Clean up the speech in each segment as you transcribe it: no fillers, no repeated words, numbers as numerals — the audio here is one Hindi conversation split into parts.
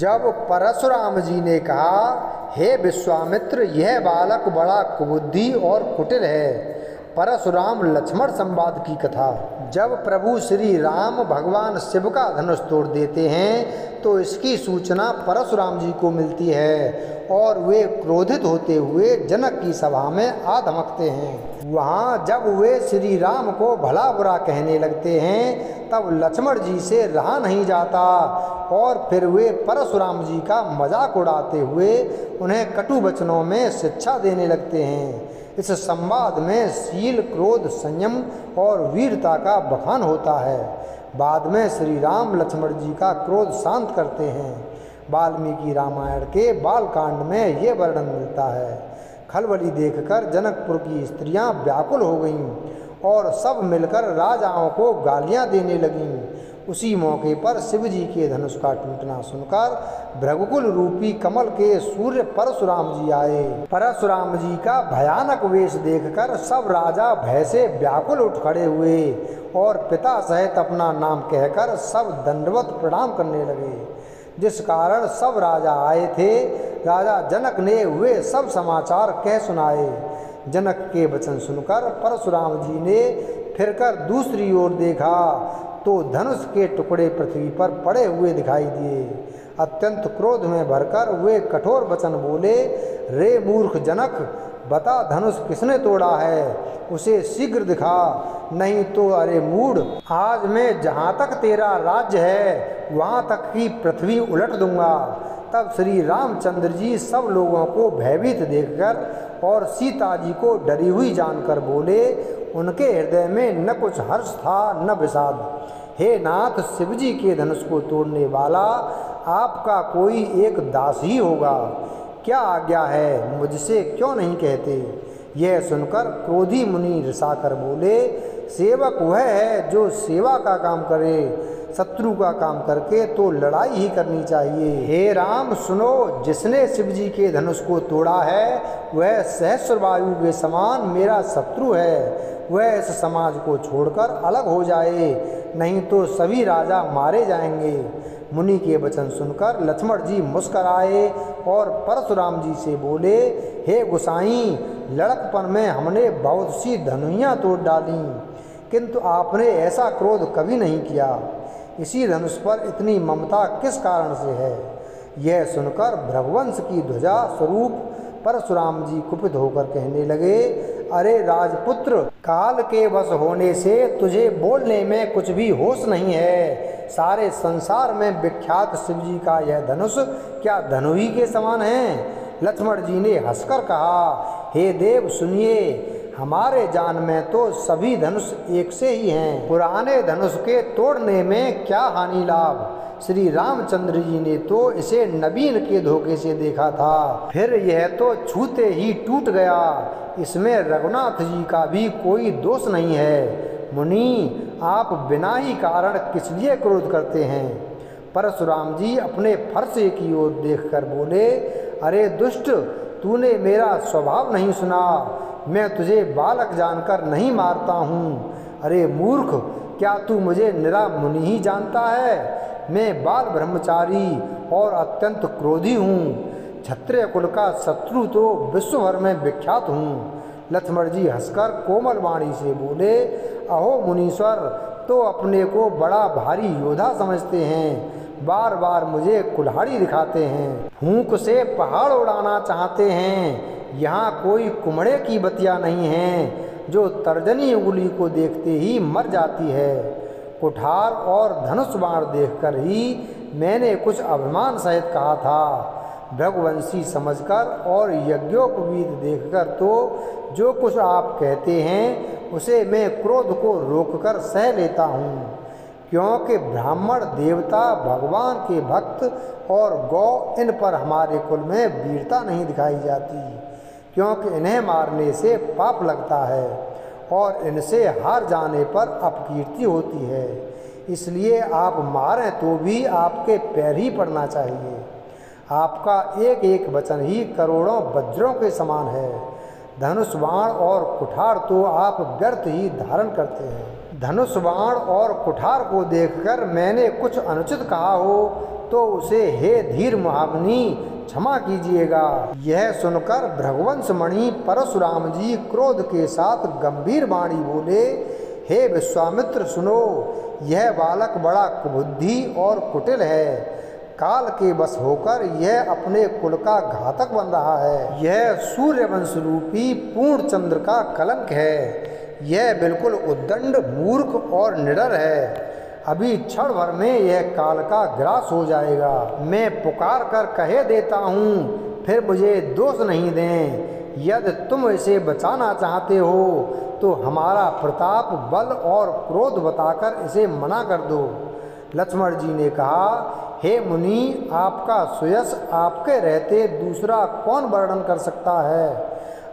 जब परशुराम जी ने कहा, हे विश्वामित्र, यह बालक बड़ा कुबुद्धि और कुटिल है। परशुराम लक्ष्मण संवाद की कथा। जब प्रभु श्री राम भगवान शिव का धनुष तोड़ देते हैं तो इसकी सूचना परशुराम जी को मिलती है और वे क्रोधित होते हुए जनक की सभा में आ धमकते हैं। वहाँ जब वे श्री राम को भला बुरा कहने लगते हैं तब लक्ष्मण जी से रहा नहीं जाता और फिर वे परशुराम जी का मजाक उड़ाते हुए उन्हें कटु वचनों में शिक्षा देने लगते हैं। इस संवाद में शील, क्रोध, संयम और वीरता का बखान होता है। बाद में श्री राम लक्ष्मण जी का क्रोध शांत करते हैं। वाल्मीकि रामायण के बालकांड में ये वर्णन मिलता है। खलबली देखकर जनकपुर की स्त्रियां व्याकुल हो गईं और सब मिलकर राजाओं को गालियां देने लगीं। उसी मौके पर शिव जी के धनुष का टूटना सुनकर भृगुकुल रूपी कमल के सूर्य परशुराम जी आए। परशुराम जी का भयानक वेश देखकर सब राजा भय से व्याकुल उठ खड़े हुए और पिता सहित अपना नाम कहकर सब दंडवत प्रणाम करने लगे। जिस कारण सब राजा आए थे, राजा जनक ने वे सब समाचार कह सुनाए। जनक के वचन सुनकर परशुराम जी ने फिरकर दूसरी ओर देखा तो धनुष के टुकड़े पृथ्वी पर पड़े हुए दिखाई दिए। अत्यंत क्रोध में भरकर वे कठोर वचन बोले, रे मूर्ख जनक, बता धनुष किसने तोड़ा है, उसे शीघ्र दिखा, नहीं तो अरे मूढ़, आज मैं जहाँ तक तेरा राज्य है वहाँ तक की पृथ्वी उलट दूंगा। तब श्री रामचंद्र जी सब लोगों को भयभीत देखकर और सीता जी को डरी हुई जानकर बोले, उनके हृदय में न कुछ हर्ष था न विषाद। हे नाथ, शिव जी के धनुष को तोड़ने वाला आपका कोई एक दास ही होगा। क्या आज्ञा है, मुझसे क्यों नहीं कहते। यह सुनकर क्रोधी मुनि रिसाकर बोले, सेवक वह है जो सेवा का काम करे, शत्रु का काम करके तो लड़ाई ही करनी चाहिए। हे राम सुनो, जिसने शिव जी के धनुष को तोड़ा है वह सहस्र वायु के समान मेरा शत्रु है। वह इस समाज को छोड़कर अलग हो जाए, नहीं तो सभी राजा मारे जाएंगे। मुनि के वचन सुनकर लक्ष्मण जी मुस्कराए और परशुराम जी से बोले, हे गोसाई, लड़कपन में हमने बहुत सी धनुइयाँ तोड़ डालीं, किंतु आपने ऐसा क्रोध कभी नहीं किया। इसी धनुष पर इतनी ममता किस कारण से है। यह सुनकर भृगुवंश की ध्वजा स्वरूप परशुराम जी कुपित होकर कहने लगे, अरे राजपुत्र, काल के वश होने से तुझे बोलने में कुछ भी होश नहीं है। सारे संसार में विख्यात शिव जी का यह धनुष क्या धनु ही के समान है। लक्ष्मण जी ने हंसकर कहा, हे देव सुनिए, हमारे जान में तो सभी धनुष एक से ही हैं। पुराने धनुष के तोड़ने में क्या हानि लाभ। श्री रामचंद्र जी ने तो इसे नवीन के धोखे से देखा था, फिर यह तो छूते ही टूट गया। इसमें रघुनाथ जी का भी कोई दोष नहीं है। मुनि, आप बिना ही कारण किस लिए क्रोध करते हैं। परशुराम जी अपने फरसे की ओर देखकर बोले, अरे दुष्ट, तूने मेरा स्वभाव नहीं सुना। मैं तुझे बालक जानकर नहीं मारता हूँ। अरे मूर्ख, क्या तू मुझे निरा मुनि ही जानता है। मैं बाल ब्रह्मचारी और अत्यंत क्रोधी हूँ। क्षत्रिय कुल का शत्रु तो विश्व भर में विख्यात हूँ। लक्ष्मण जी हंसकर कोमल वाणी से बोले, अहो मुनीश्वर, तो अपने को बड़ा भारी योद्धा समझते हैं, बार बार मुझे कुल्हाड़ी दिखाते हैं, फूंक से पहाड़ उड़ाना चाहते हैं। यहाँ कोई कुमड़े की बतिया नहीं है जो तर्जनी उंगली को देखते ही मर जाती है। कुठार और धनुष बाण देखकर ही मैंने कुछ अभिमान सहित कहा था। भृगुवंशी समझकर और यज्ञोपवीत देखकर तो जो कुछ आप कहते हैं उसे मैं क्रोध को रोककर सह लेता हूँ, क्योंकि ब्राह्मण, देवता, भगवान के भक्त और गौ, इन पर हमारे कुल में वीरता नहीं दिखाई जाती, क्योंकि इन्हें मारने से पाप लगता है और इनसे हार जाने पर अपकीर्ति होती है। इसलिए आप मारें तो भी आपके पैर ही पड़ना चाहिए। आपका एक एक वचन ही करोड़ों वज्रों के समान है। धनुष, बाण और कुठार तो आप व्यर्थ ही धारण करते हैं। धनुष बाण और कुठार को देखकर मैंने कुछ अनुचित कहा हो तो उसे हे धीर महामुनि क्षमा कीजिएगा। यह सुनकर भृगुवंश मणि परशुराम जी क्रोध के साथ गंभीर वाणी बोले, हे विश्वामित्र सुनो, यह बालक बड़ा कुबुद्धि और कुटिल है। काल के वश होकर यह अपने कुल का घातक बन रहा है। यह सूर्यवंश रूपी पूर्ण चंद्र का कलंक है। यह बिल्कुल उद्दंड, मूर्ख और निडर है। अभी क्षण भर में यह काल का ग्रास हो जाएगा। मैं पुकार कर कहे देता हूँ, फिर मुझे दोष नहीं दें। यदि तुम इसे बचाना चाहते हो तो हमारा प्रताप, बल और क्रोध बताकर इसे मना कर दो। लक्ष्मण जी ने कहा, हे मुनि, आपका सुयश आपके रहते दूसरा कौन वर्णन कर सकता है।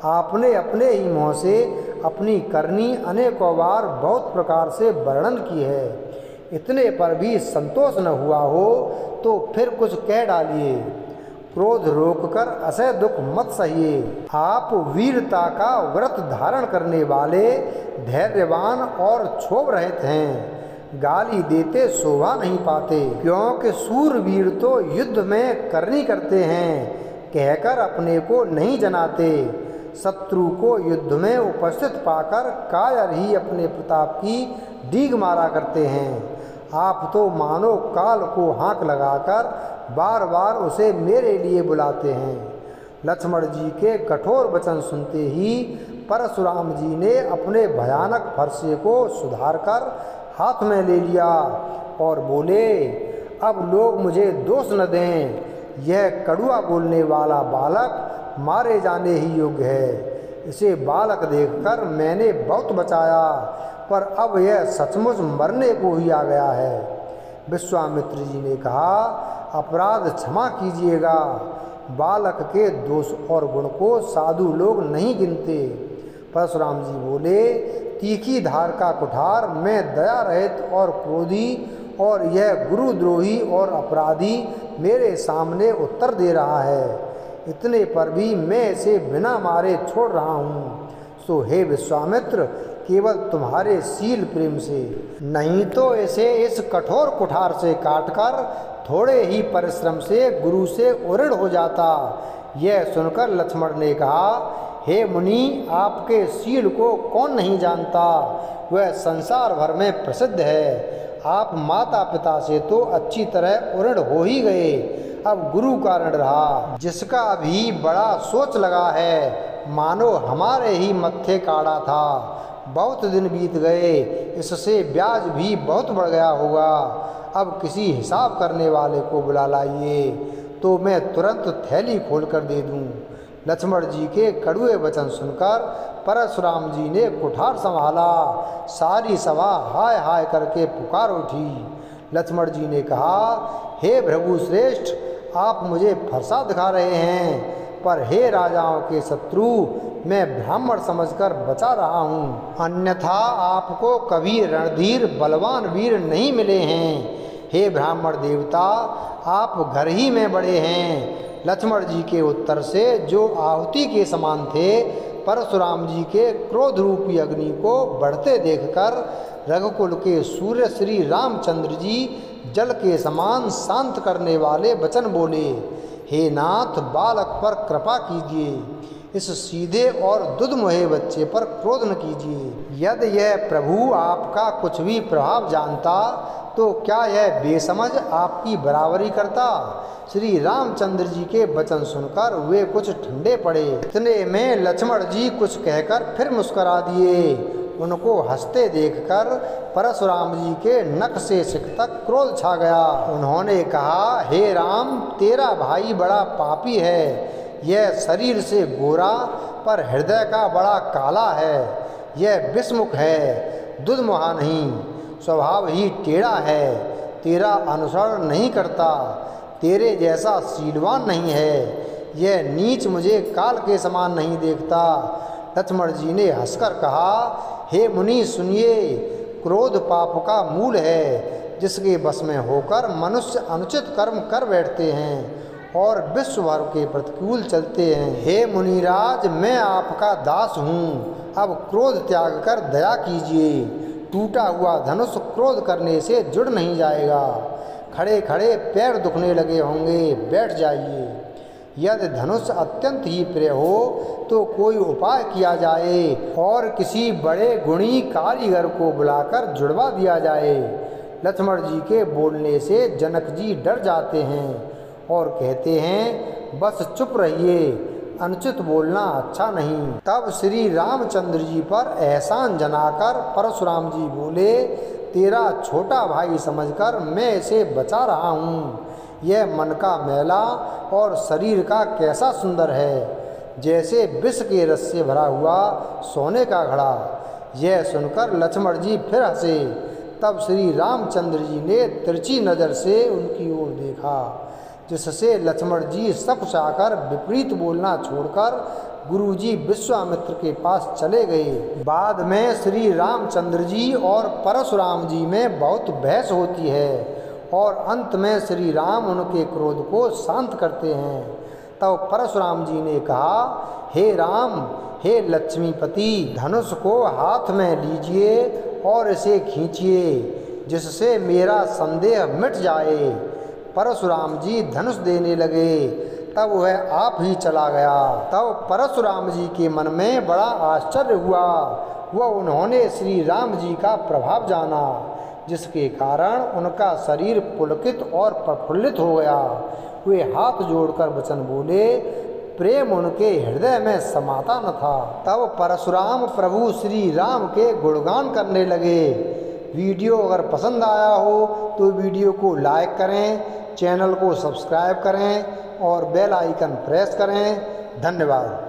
आपने अपने ही मुँह से अपनी करनी अनेकों बार बहुत प्रकार से वर्णन की है। इतने पर भी संतोष न हुआ हो तो फिर कुछ कह डालिए। क्रोध रोककर असह दुख मत सहिए। आप वीरता का व्रत धारण करने वाले, धैर्यवान और क्षोभ रहित हैं। गाली देते शोभा नहीं पाते, क्योंकि सूरवीर तो युद्ध में करनी करते हैं, कहकर अपने को नहीं जनाते। शत्रु को युद्ध में उपस्थित पाकर कायर ही अपने प्रताप की डींग मारा करते हैं। आप तो मानो काल को हाँक लगाकर बार बार उसे मेरे लिए बुलाते हैं। लक्ष्मण जी के कठोर वचन सुनते ही परशुराम जी ने अपने भयानक फरसे को सुधारकर हाथ में ले लिया और बोले, अब लोग मुझे दोष न दें। यह कड़ुआ बोलने वाला बालक मारे जाने ही योग्य है। इसे बालक देखकर मैंने बहुत बचाया, पर अब यह सचमुच मरने को ही आ गया है। विश्वामित्र जी ने कहा, अपराध क्षमा कीजिएगा। बालक के दोष और गुण को साधु लोग नहीं गिनते। परशुराम जी बोले, तीखी धार का कुठार मैं दया रहित और क्रोधी, और यह गुरुद्रोही और अपराधी मेरे सामने उत्तर दे रहा है। इतने पर भी मैं इसे बिना मारे छोड़ रहा हूँ। सो हे विश्वामित्र, केवल तुम्हारे शील प्रेम से, नहीं तो इसे इस कठोर कुठार से काटकर थोड़े ही परिश्रम से गुरु से उऋण हो जाता। यह सुनकर लक्ष्मण ने कहा, हे मुनि, आपके शील को कौन नहीं जानता, वह संसार भर में प्रसिद्ध है। आप माता पिता से तो अच्छी तरह उऋण हो ही गए, अब गुरु का ऋण रहा, जिसका अभी बड़ा सोच लगा है, मानो हमारे ही मत्थे काढ़ा था। बहुत दिन बीत गए, इससे ब्याज भी बहुत बढ़ गया होगा। अब किसी हिसाब करने वाले को बुला लाइए, तो मैं तुरंत थैली खोल कर दे दूँ। लक्ष्मण जी के कड़ुए वचन सुनकर परशुराम जी ने कुठार संभाला। सारी सभा हाय हाय करके पुकार उठी। लक्ष्मण जी ने कहा, हे भृगु श्रेष्ठ, आप मुझे फरसा दिखा रहे हैं, पर हे राजाओं के शत्रु, मैं ब्राह्मण समझकर बचा रहा हूँ। अन्यथा आपको कभी रणधीर बलवान वीर नहीं मिले हैं। हे ब्राह्मण देवता, आप घर ही में बड़े हैं। लक्ष्मण जी के उत्तर से, जो आहुति के समान थे, परशुराम जी के क्रोध रूपी अग्नि को बढ़ते देखकर रघुकुल के सूर्य श्री रामचंद्र जी जल के समान शांत करने वाले वचन बोले, हे नाथ, बालक पर कृपा कीजिए। इस सीधे और दुधमुहे बच्चे पर क्रोध न कीजिए। यदि यह प्रभु आपका कुछ भी प्रभाव जानता तो क्या यह बेसमझ आपकी बराबरी करता। श्री रामचंद्र जी के वचन सुनकर वे कुछ ठंडे पड़े। इतने में लक्ष्मण जी कुछ कहकर फिर मुस्करा दिए। उनको हंसते देखकर परशुराम जी के नख से सिख तक क्रोध छा गया। उन्होंने कहा, हे राम, तेरा भाई बड़ा पापी है। यह शरीर से गोरा पर हृदय का बड़ा काला है। यह विषमुख है, दुधमुहा नहीं, स्वभाव ही टेढ़ा है। तेरा अनुसरण नहीं करता, तेरे जैसा शीलवान नहीं है। यह नीच मुझे काल के समान नहीं देखता। लक्ष्मण जी ने हंसकर कहा, हे मुनि सुनिए, क्रोध पाप का मूल है, जिसके बस में होकर मनुष्य अनुचित कर्म कर बैठते हैं और विश्व भर के प्रतिकूल चलते हैं। हे मुनिराज, मैं आपका दास हूँ, अब क्रोध त्याग कर दया कीजिए। टूटा हुआ धनुष क्रोध करने से जुड़ नहीं जाएगा। खड़े खड़े पैर दुखने लगे होंगे, बैठ जाइए। यदि धनुष अत्यंत ही प्रिय हो तो कोई उपाय किया जाए और किसी बड़े गुणी कारीगर को बुलाकर जुड़वा दिया जाए। लक्ष्मण जी के बोलने से जनक जी डर जाते हैं और कहते हैं, बस चुप रहिए, अनुचित बोलना अच्छा नहीं। तब श्री रामचंद्र जी पर एहसान जनाकर परशुराम जी बोले, तेरा छोटा भाई समझकर मैं इसे बचा रहा हूँ। यह मन का मैला और शरीर का कैसा सुंदर है, जैसे विष के रस से भरा हुआ सोने का घड़ा। यह सुनकर लक्ष्मण जी फिर हंसे। तब श्री रामचंद्र जी ने तिरछी नज़र से उनकी ओर देखा, जिससे लक्ष्मण जी सकुचाकर विपरीत बोलना छोड़कर गुरुजी विश्वामित्र के पास चले गए। बाद में श्री रामचंद्र जी और परशुराम जी में बहुत बहस होती है और अंत में श्री राम उनके क्रोध को शांत करते हैं। तब परशुराम जी ने कहा, हे राम, हे लक्ष्मीपति, धनुष को हाथ में लीजिए और इसे खींचिए, जिससे मेरा संदेह मिट जाए। परशुराम जी धनुष देने लगे, तब वह आप ही चला गया। तब परशुराम जी के मन में बड़ा आश्चर्य हुआ। वह उन्होंने श्री राम जी का प्रभाव जाना, जिसके कारण उनका शरीर पुलकित और प्रफुल्लित हो गया। वे हाथ जोड़कर वचन बोले, प्रेम उनके हृदय में समाता न था। तब परशुराम प्रभु श्री राम के गुणगान करने लगे। वीडियो अगर पसंद आया हो तो वीडियो को लाइक करें, चैनल को सब्सक्राइब करें और बेल आइकन प्रेस करें। धन्यवाद।